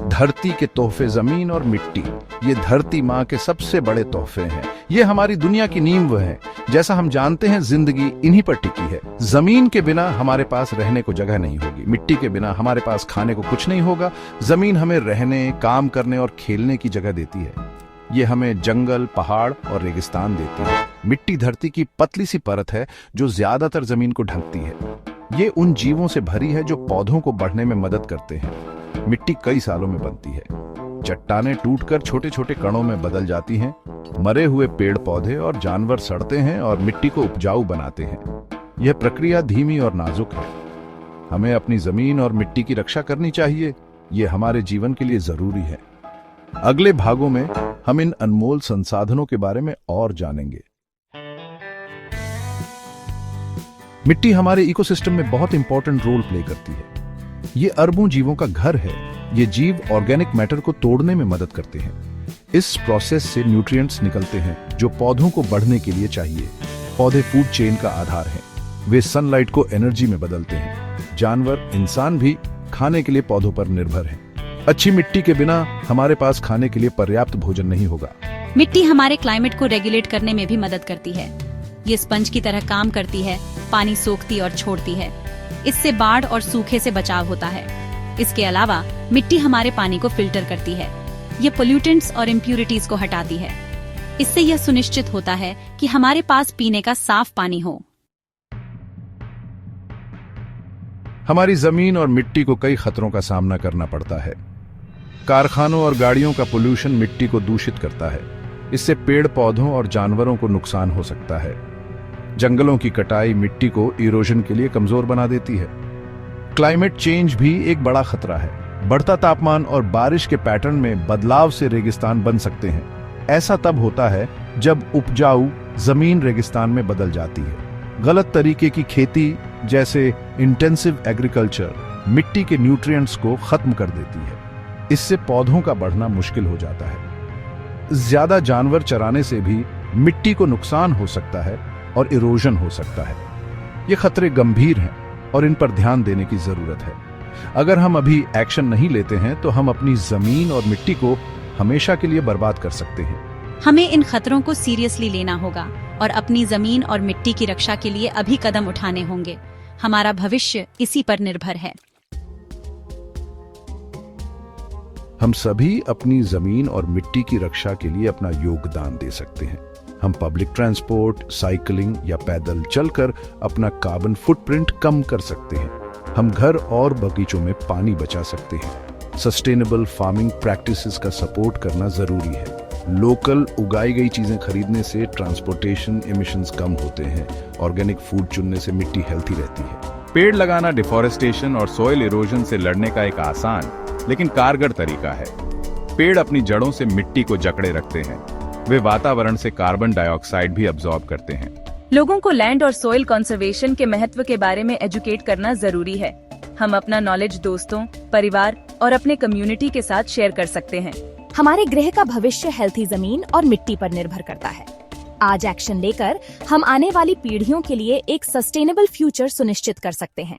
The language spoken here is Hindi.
धरती के तोहफे जमीन और मिट्टी, ये धरती माँ के सबसे बड़े तोहफे हैं। ये हमारी दुनिया की नींव है। जैसा हम जानते हैं, जिंदगी इन्हीं पर टिकी है। जमीन के बिना हमारे पास रहने को जगह नहीं होगी, मिट्टी के बिना हमारे पास खाने को कुछ नहीं होगा। जमीन हमें रहने, काम करने और खेलने की जगह देती है। ये हमें जंगल, पहाड़ और रेगिस्तान देती है। मिट्टी धरती की पतली सी परत है जो ज्यादातर जमीन को ढकती है। ये उन जीवों से भरी है जो पौधों को बढ़ने में मदद करते हैं। मिट्टी कई सालों में बनती है। चट्टानें टूटकर छोटे छोटे कणों में बदल जाती हैं। मरे हुए पेड़ पौधे और जानवर सड़ते हैं और मिट्टी को उपजाऊ बनाते हैं। यह प्रक्रिया धीमी और नाजुक है। हमें अपनी जमीन और मिट्टी की रक्षा करनी चाहिए। ये हमारे जीवन के लिए जरूरी है। अगले भागों में हम इन अनमोल संसाधनों के बारे में और जानेंगे। मिट्टी हमारे इकोसिस्टम में बहुत इंपॉर्टेंट रोल प्ले करती है। ये अरबों जीवों का घर है। ये जीव ऑर्गेनिक मैटर को तोड़ने में मदद करते हैं। इस प्रोसेस से न्यूट्रिएंट्स निकलते हैं जो पौधों को बढ़ने के लिए चाहिए। पौधे फूड चेन का आधार हैं। वे सनलाइट को एनर्जी में बदलते हैं। जानवर, इंसान भी खाने के लिए पौधों पर निर्भर हैं। अच्छी मिट्टी के बिना हमारे पास खाने के लिए पर्याप्त भोजन नहीं होगा। मिट्टी हमारे क्लाइमेट को रेगुलेट करने में भी मदद करती है। ये स्पंज की तरह काम करती है, पानी सोखती और छोड़ती है। इससे बाढ़ और सूखे से बचाव होता है। इसके अलावा मिट्टी हमारे पानी को फिल्टर करती है। ये पोल्यूटेंट्स और इम्प्यूरिटीज को हटाती है। इससे यह सुनिश्चित होता है कि हमारे पास पीने का साफ पानी हो। हमारी जमीन और मिट्टी को कई खतरों का सामना करना पड़ता है। कारखानों और गाड़ियों का पोल्यूशन मिट्टी को दूषित करता है। इससे पेड़ पौधों और जानवरों को नुकसान हो सकता है। जंगलों की कटाई मिट्टी को इरोजन के लिए कमजोर बना देती है। क्लाइमेट चेंज भी एक बड़ा खतरा है। बढ़ता तापमान और बारिश के पैटर्न में बदलाव से रेगिस्तान बन सकते हैं। ऐसा तब होता है जब उपजाऊ जमीन रेगिस्तान में बदल जाती है। गलत तरीके की खेती जैसे इंटेंसिव एग्रीकल्चर मिट्टी के न्यूट्रिएंट्स को खत्म कर देती है। इससे पौधों का बढ़ना मुश्किल हो जाता है। ज्यादा जानवर चराने से भी मिट्टी को नुकसान हो सकता है और इरोजन हो सकता है। ये खतरे गंभीर हैं और इन पर ध्यान देने की जरूरत है। अगर हम अभी एक्शन नहीं लेते हैं तो हम अपनी जमीन और मिट्टी को हमेशा के लिए बर्बाद कर सकते हैं। हमें इन खतरों को सीरियसली लेना होगा और अपनी जमीन और मिट्टी की रक्षा के लिए अभी कदम उठाने होंगे। हमारा भविष्य इसी पर निर्भर है। हम सभी अपनी जमीन और मिट्टी की रक्षा के लिए अपना योगदान दे सकते हैं। हम पब्लिक ट्रांसपोर्ट, साइकिलिंग या पैदल चलकर अपना कार्बन फुटप्रिंट कम कर सकते हैं। हम घर और बगीचों में पानी बचा सकते हैं। सस्टेनेबल फार्मिंग प्रैक्टिसेस का सपोर्ट करना जरूरी है। लोकल उगाई गई चीजें खरीदने से ट्रांसपोर्टेशन एमिशंस कम होते हैं। ऑर्गेनिक फूड चुनने से मिट्टी हेल्थी रहती है। पेड़ लगाना डिफॉरेस्टेशन और सॉइल इरोजन से लड़ने का एक आसान लेकिन कारगर तरीका है। पेड़ अपनी जड़ों से मिट्टी को जकड़े रखते हैं। वे वातावरण से कार्बन डाइऑक्साइड भी अब्सॉर्ब करते हैं। लोगों को लैंड और सॉइल कंजर्वेशन के महत्व के बारे में एजुकेट करना जरूरी है। हम अपना नॉलेज दोस्तों, परिवार और अपने कम्युनिटी के साथ शेयर कर सकते हैं। हमारे ग्रह का भविष्य हेल्थी जमीन और मिट्टी पर निर्भर करता है। आज एक्शन लेकर हम आने वाली पीढ़ियों के लिए एक सस्टेनेबल फ्यूचर सुनिश्चित कर सकते हैं।